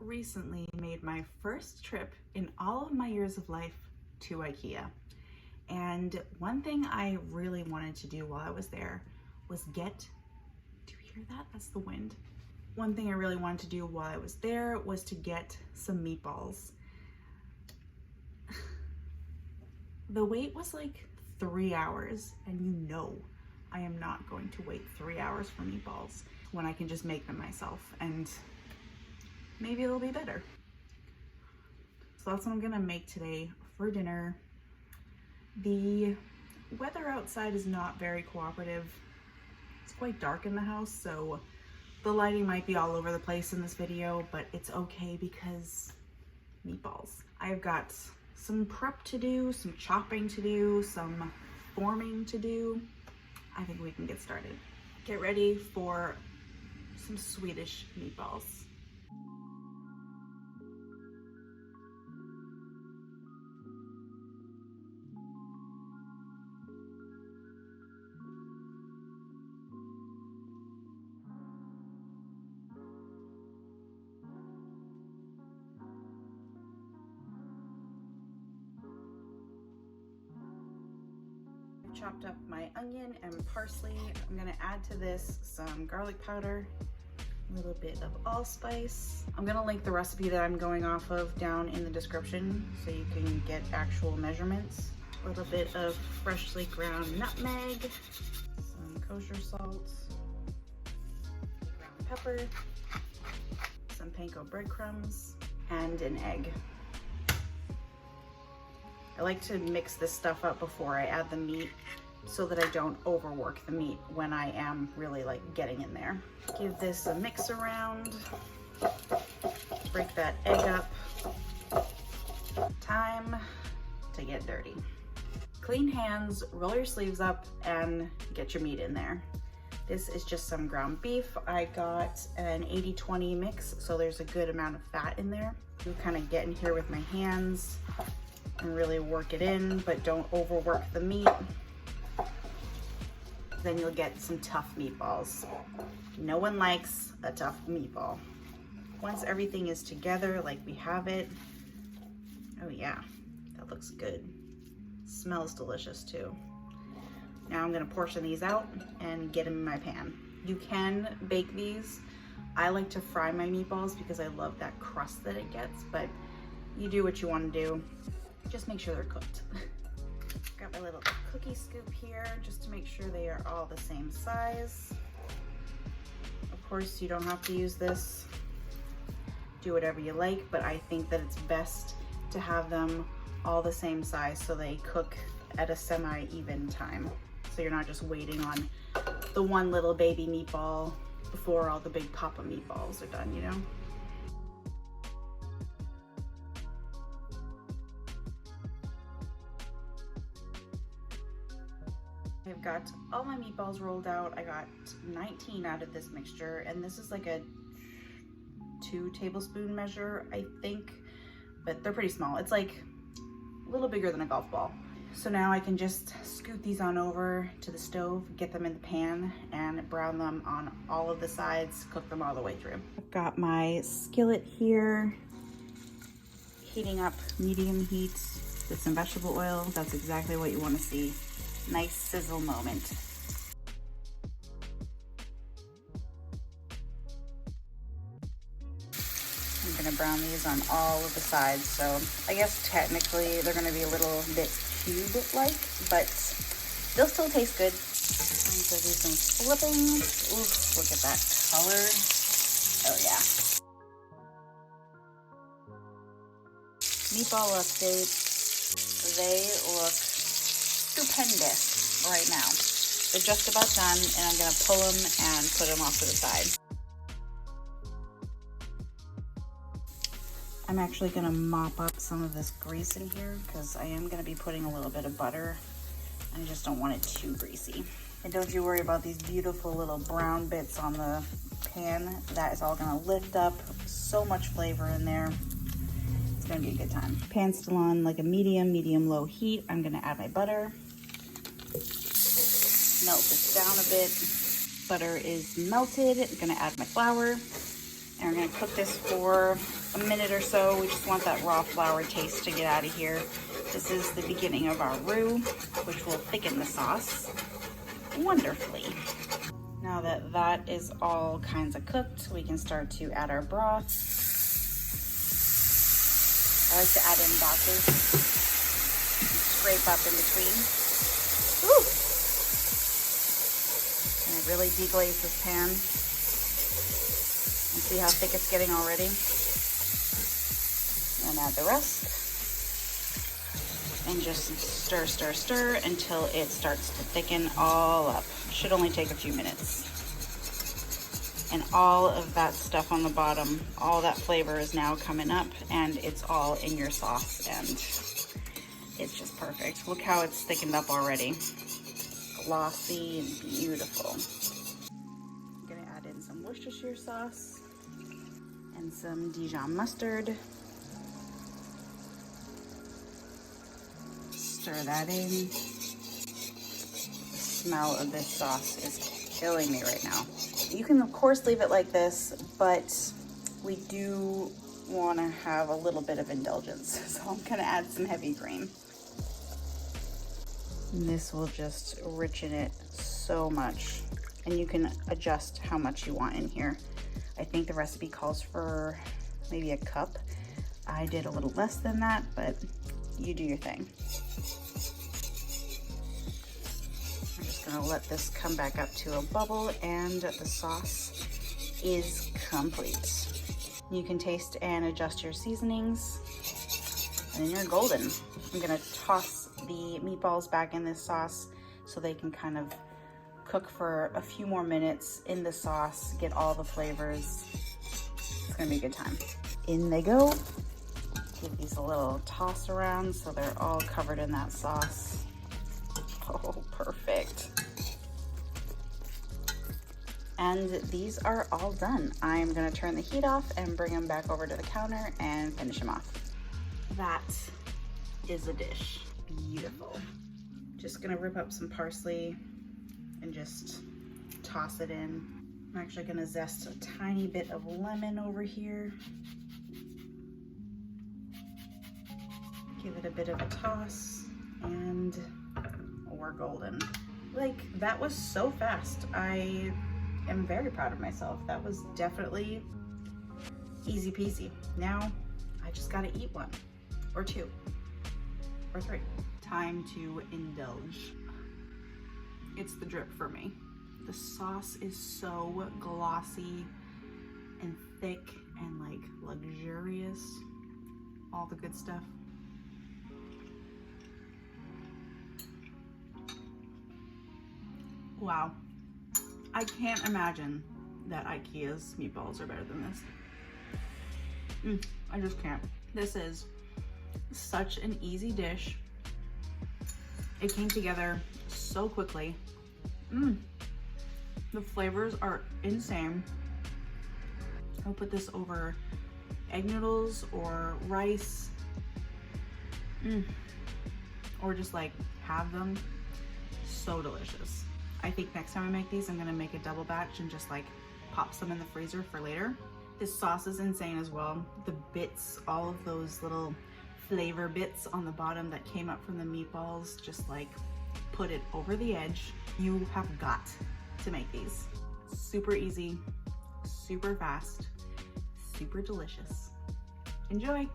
recently made my first trip in all of my years of life to Ikea. And one thing I really wanted to do while I was there was do you hear that? That's the wind. One thing I really wanted to do while I was there was to get some meatballs. The wait was like 3 hours, and you know I am not going to wait 3 hours for meatballs when I can just make them myself, and maybe it'll be better. So that's what I'm gonna make today for dinner. The weather outside is not very cooperative. It's quite dark in the house, so the lighting might be all over the place in this video, but it's okay because meatballs. I've got some prep to do, some chopping to do, some forming to do. I think we can get started. Get ready for some Swedish meatballs. Chopped up my onion and parsley. I'm gonna add to this some garlic powder, a little bit of allspice. I'm gonna link the recipe that I'm going off of down in the description so you can get actual measurements. A little bit of freshly ground nutmeg, some kosher salt, ground pepper, some panko breadcrumbs, and an egg. I like to mix this stuff up before I add the meat so that I don't overwork the meat when I am really like getting in there. Give this a mix around, break that egg up. Time to get dirty. Clean hands, roll your sleeves up, and get your meat in there. This is just some ground beef. I got an 80-20 mix, so there's a good amount of fat in there. You kind of get in here with my hands and really work it in, but don't overwork the meat. Then you'll get some tough meatballs. No one likes a tough meatball. Once everything is together like we have it, oh yeah, that looks good. Smells delicious too. Now I'm gonna portion these out and get them in my pan. You can bake these. I like to fry my meatballs because I love that crust that it gets, but you do what you wanna do. Just make sure they're cooked. Got my little cookie scoop here just to make sure they are all the same size. Of course, you don't have to use this. Do whatever you like, but I think that it's best to have them all the same size so they cook at a semi-even time. So you're not just waiting on the one little baby meatball before all the big papa meatballs are done, you know? I've got all my meatballs rolled out. I got 19 out of this mixture, and this is like a 2 tablespoon measure, I think, but they're pretty small. It's like a little bigger than a golf ball. So now I can just scoot these on over to the stove, get them in the pan, and brown them on all of the sides, cook them all the way through. I've got my skillet here, heating up medium heat with some vegetable oil. That's exactly what you want to see. Nice sizzle moment. I'm gonna brown these on all of the sides, so I guess technically they're gonna be a little bit cube-like, but they'll still taste good. I'm gonna do some flipping. Ooh, look at that color. Oh yeah. Meatball update. They look stupendous right now. They're just about done, and I'm gonna pull them and put them off to the side. I'm actually gonna mop up some of this grease in here because I am gonna be putting a little bit of butter. I just don't want it too greasy. And don't you worry about these beautiful little brown bits on the pan. That is all gonna lift up so much flavor in there. It's gonna be a good time. Pan's still on like a medium-low heat. I'm gonna add my butter. Melt this down a bit. Butter is melted. I'm gonna add my flour. And we're gonna cook this for a minute or so. We just want that raw flour taste to get out of here. This is the beginning of our roux, which will thicken the sauce wonderfully. Now that that is all kinds of cooked, we can start to add our broth. I like to add in batches, scrape up in between. Woo! And I really deglaze this pan. And see how thick it's getting already? And add the rest. And just stir, stir, stir until it starts to thicken all up. Should only take a few minutes. And all of that stuff on the bottom, all that flavor is now coming up and it's all in your sauce and it's just perfect. Look how it's thickened up already. Glossy and beautiful. I'm gonna add in some Worcestershire sauce and some Dijon mustard. Stir that in. The smell of this sauce is killing me right now. You can of course leave it like this, but we do want to have a little bit of indulgence. So I'm gonna add some heavy cream. And this will just richen it so much. And you can adjust how much you want in here. I think the recipe calls for maybe a cup. I did a little less than that, but you do your thing. I'm just gonna let this come back up to a bubble and the sauce is complete. You can taste and adjust your seasonings and then you're golden. I'm gonna toss the meatballs back in this sauce so they can kind of cook for a few more minutes in the sauce, get all the flavors. It's gonna be a good time. In they go. Give these a little toss around so they're all covered in that sauce. Oh, perfect. And these are all done. I'm gonna turn the heat off and bring them back over to the counter and finish them off. That is a dish. Beautiful. Just gonna rip up some parsley and just toss it in. I'm actually gonna zest a tiny bit of lemon over here. Give it a bit of a toss and we're golden. Like, that was so fast. I am very proud of myself. That was definitely easy peasy. Now I just gotta eat one or two or three. Time to indulge. It's the drip for me. The sauce is so glossy and thick and like luxurious. All the good stuff. Wow. I can't imagine that Ikea's meatballs are better than this. I just can't. This is such an easy dish. It came together so quickly. The flavors are insane. I'll put this over egg noodles or rice. Or just like have them. So delicious. I think next time I make these, I'm gonna make a double batch and just like pop some in the freezer for later. This sauce is insane as well. The bits, all of those little flavor bits on the bottom that came up from the meatballs, just like put it over the edge. You have got to make these. Super easy, super fast, super delicious. Enjoy.